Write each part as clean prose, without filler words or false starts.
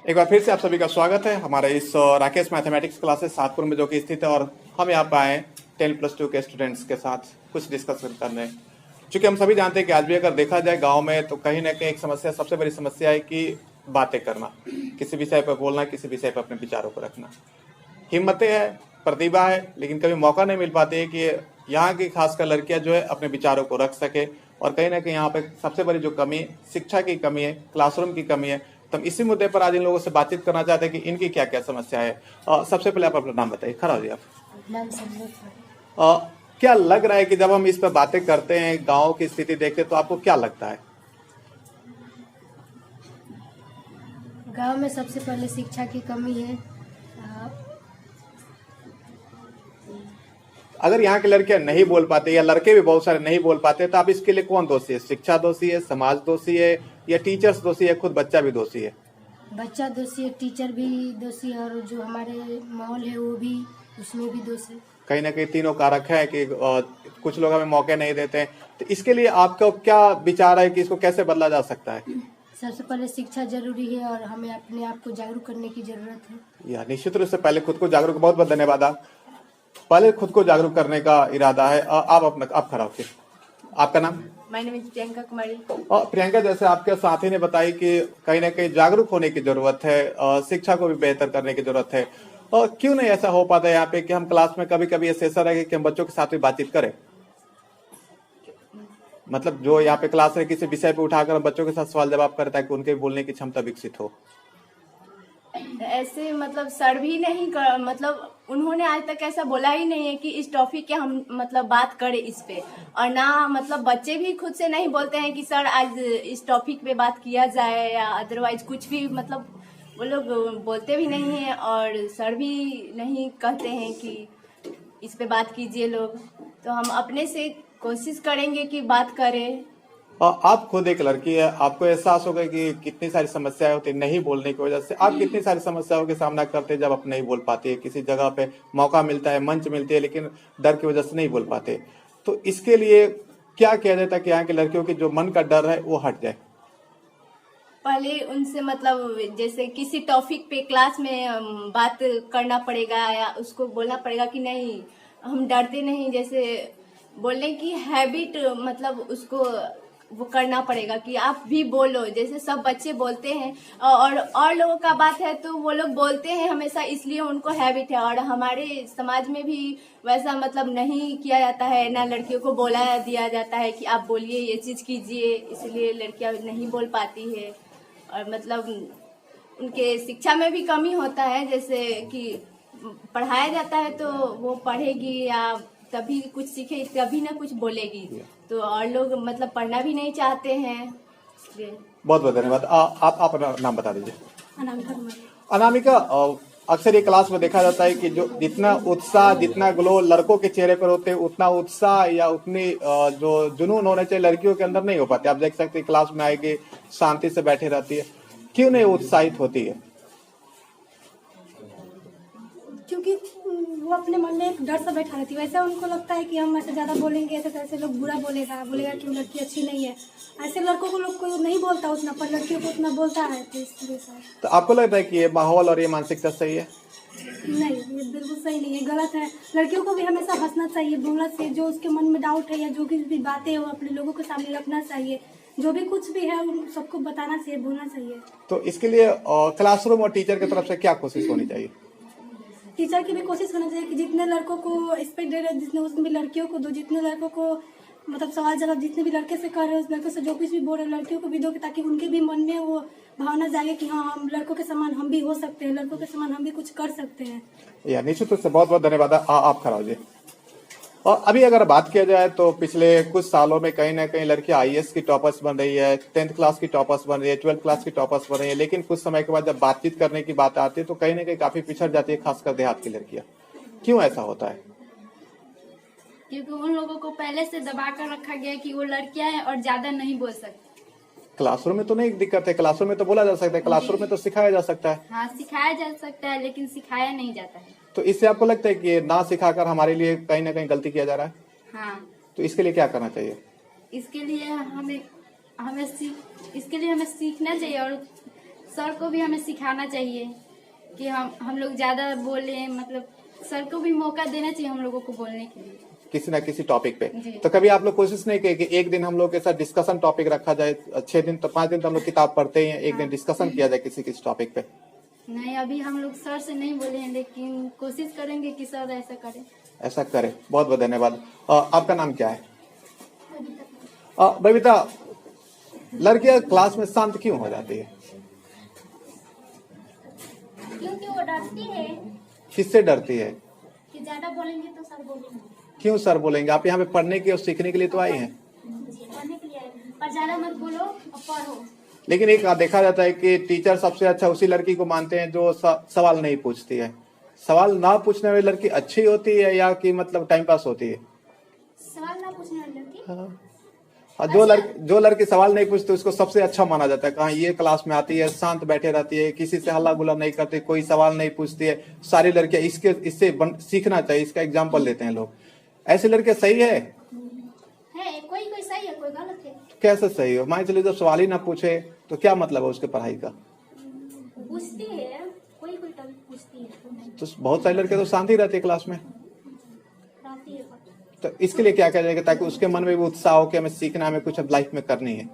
एक बार फिर से आप सभी का स्वागत है हमारे इस राकेश मैथमेटिक्स क्लासेस सातपुर में जो कि स्थित है। और हम यहाँ पे आए 10+2 के स्टूडेंट्स के साथ कुछ डिस्कस करने। चूंकि हम सभी जानते हैं कि आज भी अगर देखा जाए गांव में तो कहीं ना कहीं एक समस्या, सबसे बड़ी समस्या है कि बातें करना, किसी विषय पर बोलना, किसी विषय पर अपने विचारों को रखना। हिम्मतें है, प्रतिभा है, लेकिन कभी मौका नहीं मिल पाती है कि यहाँ की खासकर लड़कियां जो है अपने विचारों को रख सके। और कहीं ना कहीं यहाँ पे सबसे बड़ी जो कमी है, शिक्षा की कमी है, क्लासरूम की कमी है। तो हम इसी मुद्दे पर आज इन लोगों से बातचीत करना चाहते हैं कि इनकी क्या क्या समस्या है। सबसे पहले आप अपना नाम बताइए। खड़ा हो जी आप। क्या लग रहा है कि जब हम इस पर बातें करते हैं, गाँव की स्थिति देखते हैं, तो आपको क्या लगता है? गांव में सबसे पहले शिक्षा की कमी है। अगर यहाँ के लड़कियां नहीं बोल पाते या लड़के भी बहुत सारे नहीं बोल पाते, तो आप इसके लिए कौन दोषी है? शिक्षा दोषी है, समाज दोषी है, या टीचर्स दोषी है, खुद बच्चा भी दोषी है? बच्चा दोषी है, टीचर भी दोषी है, और जो हमारे माहौल है वो भी, उसमें भी दोष है। कहीं ना कहीं तीनों कारक है कि कुछ लोग हमें मौके नहीं देते हैं। तो इसके लिए आपका क्या विचार है कि इसको कैसे बदला जा सकता है? सबसे पहले शिक्षा जरूरी है और हमें अपने आप को जागरूक करने की जरूरत है। या निश्चित रूप से पहले खुद को जागरूक, बहुत बहुत धन्यवाद। आप पहले खुद को जागरूक करने का इरादा है। आप खड़ा होके, आपका नाम? My name is Priyanka Kumari. और प्रियंका, जैसे आपके साथी ने बताई कि कहीं ना कहीं जागरूक होने की जरूरत है, शिक्षा को भी बेहतर करने की जरूरत है। और क्यों नहीं ऐसा हो पाता है यहाँ पे कि हम क्लास में कभी कभी ऐसा है कि हम बच्चों के साथ भी बातचीत करें? मतलब जो यहाँ पे क्लास है, किसी विषय पे उठाकर हम बच्चों के साथ सवाल जवाब करें ताकि उनके बोलने की क्षमता विकसित हो। ऐसे मतलब सर भी नहीं कर, मतलब उन्होंने आज तक ऐसा बोला ही नहीं है कि इस टॉपिक के हम मतलब बात करें इस पे। और ना मतलब बच्चे भी खुद से नहीं बोलते हैं कि सर आज इस टॉपिक पे बात किया जाए, या अदरवाइज कुछ भी, मतलब वो लोग बोलते भी नहीं है। और सर भी नहीं कहते हैं कि इस पे बात कीजिए लोग। तो हम अपने से कोशिश करेंगे कि बात करें। और आप खुद एक लड़की है, आपको एहसास होगा कि कितनी सारी समस्याएं होती है नहीं बोलने की वजह से। आप कितनी सारी समस्याओं का सामना करते हैं जब आप नहीं बोल पाते, किसी जगह पे मौका मिलता है, मंच मिलती है, लेकिन डर की वजह से नहीं बोल पाते। तो इसके लिए क्या किया जाता है कि यहाँ की लड़कियों की जो मन का डर है वो हट जाए? पहले उनसे मतलब जैसे किसी टॉपिक पे क्लास में बात करना पड़ेगा, या उसको बोलना पड़ेगा कि नहीं हम डरते नहीं। जैसे बोलने की हैबिट, मतलब उसको वो करना पड़ेगा कि आप भी बोलो, जैसे सब बच्चे बोलते हैं। और लोगों का बात है तो वो लोग बोलते हैं हमेशा, इसलिए उनको हैबिट है। और हमारे समाज में भी वैसा मतलब नहीं किया जाता है, ना लड़कियों को बोला दिया जाता है कि आप बोलिए, ये चीज कीजिए, इसलिए लड़कियां नहीं बोल पाती है। और मतलब उनके शिक्षा में भी कमी होता है, जैसे कि पढ़ाया जाता है तो वो पढ़ेगी या तभी कुछ सीखे, तभी ना कुछ बोलेगी। तो और लोग मतलब पढ़ना भी नहीं चाहते हैं, इसलिए। बहुत बहुत धन्यवाद। आप अपना नाम बता दीजिए। अनामिका। अनामिका, अक्सर ये क्लास में देखा जाता है कि जो जितना उत्साह, जितना ग्लो लड़कों के चेहरे पर होते हैं, उतना उत्साह या उतनी जो जुनून होना चाहिए लड़कियों के अंदर नहीं हो पाते। आप देख सकते हैं क्लास में आएगी, शांति से बैठी रहती है। क्यों नहीं उत्साहित होती है? क्योंकि वो अपने मन में एक डर सा बैठा रहती है। वैसे उनको लगता है कि हम ऐसे ज़्यादा बोलेंगे तो ऐसे लोग बुरा बोलेगा कि लड़की अच्छी नहीं है। ऐसे लड़कों को लोग को नहीं बोलता उतना, पर लड़कियों को उतना बोलता है। तो इसलिए तो आपको लगता है कि ये माहौल और ये मानसिकता सही है? नहीं, ये बिल्कुल सही नहीं है, गलत है। लड़कियों को भी हमेशा हंसना चाहिए, बोलना चाहिए। जो उसके मन में डाउट है या जो भी बातें हैं वो अपने लोगों के सामने रखना चाहिए। जो भी कुछ भी है उन सबको बताना चाहिए, बोलना चाहिए। तो इसके लिए क्लासरूम और टीचर की तरफ से क्या कोशिश होनी चाहिए? टीचर की भी कोशिश होना चाहिए कि जितने लड़कों को रिस्पेक्ट दे रहे हैं, जितने उसमें भी लड़कियों को दो। जितने लड़कों को मतलब सवाल जवाब जितने भी लड़के से कर रहे हैं, उस लड़कों से जो कुछ भी बोल रहे हैं लड़कियों को भी दो, ताकि उनके भी मन में वो भावना जागे कि हाँ, हम लड़कों के समान हम भी हो सकते हैं, लड़कों के समान हम भी कुछ कर सकते हैं। या निश्चित रूप से बहुत बहुत धन्यवाद। आप खड़ा हो जी। और अभी अगर बात किया जाए तो पिछले कुछ सालों में कहीं ना कहीं लड़कियां आईएएस की टॉपर्स बन रही है, 10th क्लास की टॉपर्स बन रही है, 12th क्लास की टॉपर्स बन रही है। लेकिन कुछ समय के बाद जब बातचीत करने की बात आती है तो कहीं ना कहीं काफी पिछड़ जाती है, खासकर देहात की लड़कियां। क्यों ऐसा होता है? क्योंकि उन लोगों को पहले से दबा कर रखा गया कि वो लड़कियां हैं और ज्यादा नहीं बोल सकती। क्लासरूम में तो नहीं दिक्कत है, क्लासरूम में तो बोला जा सकता है, क्लासरूम में तो सिखाया जा सकता है। हाँ, सिखाया जा सकता है, लेकिन सिखाया नहीं जाता है। तो इससे आपको लगता है कि ना सिखाकर हमारे लिए कहीं ना कहीं गलती किया जा रहा है? हाँ, तो इसके लिए क्या करना चाहिए? इसके लिए हमें सीखना चाहिए और सर को भी हमें सिखाना चाहिए कि हम लोग ज्यादा बोले, मतलब सर को भी मौका देना चाहिए हम लोगों को बोलने के लिए किसी ना किसी टॉपिक पे। जी। तो कभी आप लोग कोशिश नहीं किए कि एक दिन हम लोग के साथ डिस्कशन टॉपिक रखा जाए? 6 दिन तो 5 दिन तो हम लोग किताब पढ़ते ही हैं, एक दिन डिस्कशन किया जाए किसी किसी टॉपिक पे। नहीं, अभी हम लोग सर से नहीं बोले हैं, लेकिन कोशिश करेंगे कि सर ऐसा करें। ऐसा करें। बहुत बहुत धन्यवाद। आपका नाम क्या है? बबीता, लड़कियां क्लास में शांत क्यों हो जाती है? क्योंकि वो डरती है किससे डरती है? कि ज्यादा बोलेंगे तो सर बोलेंगे। क्यों सर बोलेंगे? आप यहाँ पे पढ़ने के और सीखने के लिए तो आई हैं। पढ़ने के लिए आए हैं। पर ज्यादा मत बोलो और पढ़ो। लेकिन एक देखा जाता है कि टीचर सबसे अच्छा उसी लड़की को मानते हैं जो सवाल नहीं पूछती है। सवाल ना पूछने वाली लड़की अच्छी होती है या कि मतलब टाइम पास होती है? सवाल ना पूछने वाली लड़की हाँ। और जो लड़की सवाल नहीं पूछती उसको सबसे अच्छा माना जाता है। कहाँ ये क्लास में आती है, शांत बैठे रहती है, किसी से हल्ला गुल्ला नहीं करती, कोई सवाल नहीं पूछती है, सारी लड़कियां इससे सीखना चाहिए, इसका एग्जाम्पल लेते हैं लोग। ऐसी लड़कियां सही है? कोई कोई सही है, कोई गलत है। कैसे सही हो? मान चलिए जब सवाल ही ना पूछे तो क्या मतलब है उसके पढ़ाई का? पूछती है, कोई कोई टॉपिक पूछती है। तो बहुत सारी लड़कियां तो शांत ही रहती है क्लास में। रहती है। तो इसके लिए क्या किया जाएगा ताकि उसके मन में भी उत्साह हो कि हमें सीखना, हमें कुछ अब लाइफ में करनी है?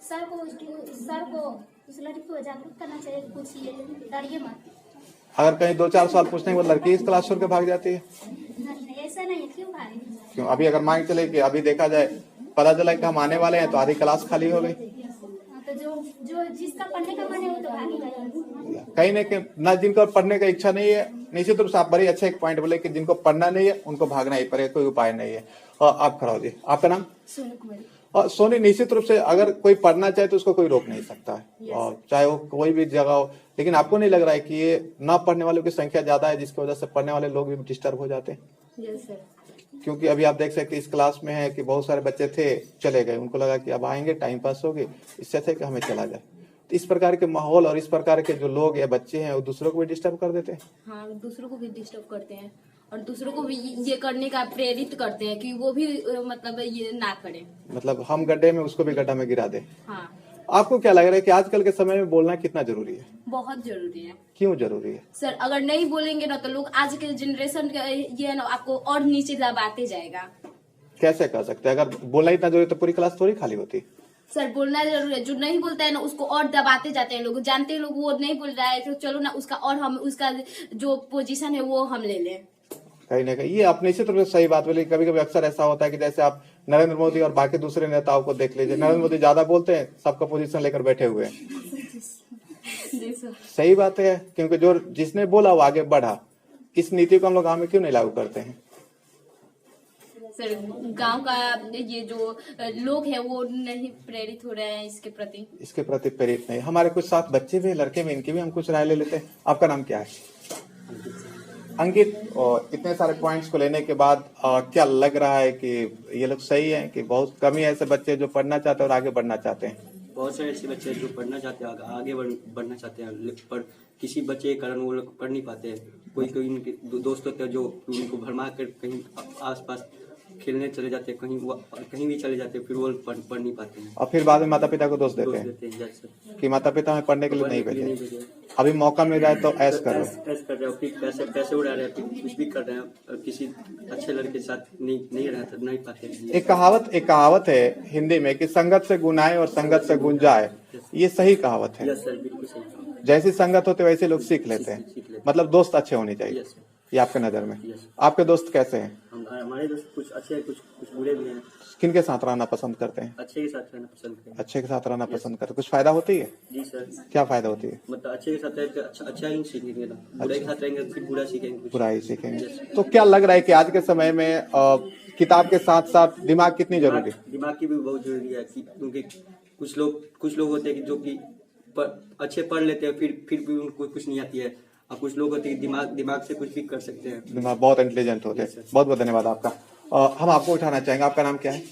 सर को उस लड़की को जागरूक करना चाहिए, पूछिए, डरिए मत। अगर कहीं 2-4 सवाल पूछने के बाद लड़की इस क्लास छोड़ के भाग जाती है? नहीं, ऐसा नहीं है, क्यों भागे? क्यों? अभी अगर मान चले कि अभी देखा जाए, पता चला कि हम आने वाले हैं तो आधी क्लास खाली हो गई। तो जो जिसका पढ़ने का मन है वो तो भागेगा। कहीं ना कहीं ना, जिनको पढ़ने का इच्छा नहीं है, निश्चित रूप से आप बड़ी अच्छा एक पॉइंट बोले कि जिनको पढ़ना नहीं है उनको भागना ही पड़ेगा, कोई उपाय नहीं है। और आप खड़ा हो जी। आपका नाम? सोनू कुमारी। और सोनी, निश्चित रूप से अगर कोई पढ़ना चाहे तो उसको कोई रोक नहीं सकता है, और चाहे वो कोई भी जगह हो। लेकिन आपको नहीं लग रहा है कि ये ना पढ़ने वालों की संख्या ज्यादा है जिसकी वजह से पढ़ने वाले लोग भी डिस्टर्ब हो जाते हैं? Yes sir. क्योंकि अभी आप देख सकते हैं इस क्लास में है कि बहुत सारे बच्चे थे, चले गए, उनको लगा कि अब आएंगे टाइम पास होगी, इससे अच्छा कि हमें चला जाए। तो इस प्रकार के माहौल और इस प्रकार के जो लोग या बच्चे हैं वो दूसरों को भी डिस्टर्ब कर देते हैं। हाँ, दूसरों को भी डिस्टर्ब करते हैं और दूसरों को भी ये करने का प्रेरित करते हैं कि वो भी मतलब ये ना करें। मतलब हम गड्ढे में उसको भी गड्ढा में गिरा दे। हाँ, आपको क्या लग रहा है कि आजकल के समय में बोलना कितना जरूरी है? बहुत जरूरी है क्यों जरूरी है? सर। अगर नहीं बोलेंगे ना तो लोग आज के जनरेशन का ये है ना, आपको और नीचे दबाते जाएगा। कैसे कर सकते हैं? अगर बोलना इतना जरूरी तो पूरी क्लास थोड़ी खाली होती। सर, बोलना जरूरी है। जो नहीं बोलता है ना उसको और दबाते जाते हैं लोग। जानते हैं लोग वो नहीं बोल रहा है तो चलो ना उसका, और हम उसका जो पोजीशन है वो हम ले लें। कहीं ना कहीं ये आप निश्चित रूप से सही बात बोली। कभी कभी अक्सर ऐसा होता है कि जैसे आप नरेंद्र मोदी और बाकी दूसरे नेताओं को देख लीजिए, नरेंद्र मोदी ज्यादा बोलते हैं, सबका पोजीशन लेकर बैठे हुए हैं। जी सर। सही बात है, क्योंकि जो जिसने बोला वो आगे बढ़ा। इस नीति को हम लोग गाँव में क्यों नहीं लागू करते हैं? सर, गांव का ये जो लोग हैं वो नहीं प्रेरित हो रहे हैं इसके प्रति प्रेरित नहीं। हमारे कुछ साथ बच्चे भी, लड़के भी, इनकी भी हम कुछ राय ले लेते हैं। आपका नाम क्या है? अंकित। और इतने सारे पॉइंट्स को लेने के बाद क्या लग रहा है कि ये लोग सही है कि बहुत कम ही ऐसे बच्चे जो पढ़ना चाहते हैं और आगे बढ़ना चाहते हैं? बहुत सारे ऐसे बच्चे जो पढ़ना चाहते हैं, आगे बढ़ना चाहते हैं, पर किसी बच्चे के कारण वो लोग पढ़ नहीं पाते हैं। कोई कोई उनके दोस्त होते हैं जो उनको भरमा कर कहीं आसपास खेलने चले जाते हैं, कहीं भी चले जाते हैं, फिर वो पढ़ नहीं पाते हैं। और फिर बाद में माता पिता को दोष देते हैं कि माता पिता हमें पढ़ने के लिए नहीं भेजे, अभी मौका मिल रहा है तो ऐश कर रहे हो, फिर पैसे उड़ा रहे हैं, फिर कुछ भी कर रहे हैं, किसी अच्छे लड़के के साथ नहीं पाते। एक कहावत है हिंदी में कि संगत से गुण आए और संगत से गुण जाए। ये सही कहावत है। यस सर, बिल्कुल सही। जैसी संगत होते वैसे लोग सीख लेते हैं। मतलब दोस्त अच्छे होने चाहिए। ये आपके नजर में? आपके दोस्त कैसे हैं? हमारे दोस्त कुछ अच्छे हैं, कुछ बुरे भी हैं। किनके साथ रहना पसंद करते हैं? अच्छे के साथ रहना पसंद करते हैं। अच्छे के साथ रहना पसंद करते हैं। कुछ फायदा होती है? जी सर। क्या फायदा होती है? मतलब अच्छे के साथ रहेंगे अच्छा ही सीखेंगे ना, बुरे के साथ रहेंगे फिर बुरा सीखेंगे, बुरा ही सीखेंगे। तो क्या लग रहा है कि आज के समय में किताब के साथ साथ दिमाग कितनी जरूरी है? दिमाग की भी बहुत जरूरी है, क्योंकि कुछ लोग होते हैं कि जो कि अच्छे पढ़ लेते हैं, फिर भी उनको कुछ नहीं आती है। और कुछ लोग होते हैं दिमाग से कुछ भी कर सकते हैं, दिमाग बहुत इंटेलिजेंट होते हैं। बहुत बहुत धन्यवाद आपका। हम आपको उठाना चाहेंगे। आपका नाम क्या है?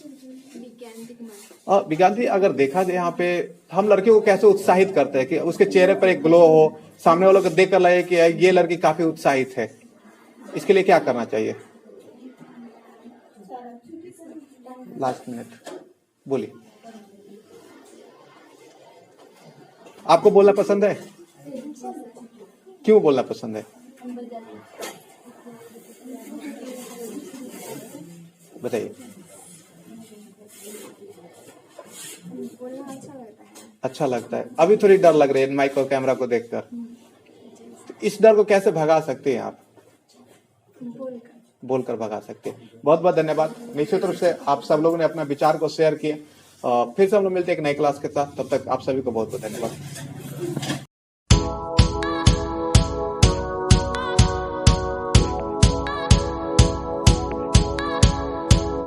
विज्ञान। अगर देखा जाए यहाँ पे हम लड़कियों को कैसे उत्साहित करते हैं कि उसके चेहरे पर एक ग्लो हो, सामने वालों को देख कर लगे कि ये लड़की काफी उत्साहित है, इसके लिए क्या करना चाहिए? लास्ट मिनट बोलिए। आपको बोलना पसंद है? क्यों बोलना पसंद है? बताइए। अच्छा लगता है। अभी थोड़ी डर लग रही है माइक और कैमरा को देखकर, तो इस डर को कैसे भगा सकते हैं आप? बोलकर भगा सकते हैं। बहुत बहुत धन्यवाद। निश्चित रूप से आप सब लोगों ने अपना विचार को शेयर किए। फिर से हम लोग मिलते हैं एक नई क्लास के साथ। तब तक आप सभी को बहुत बहुत धन्यवाद।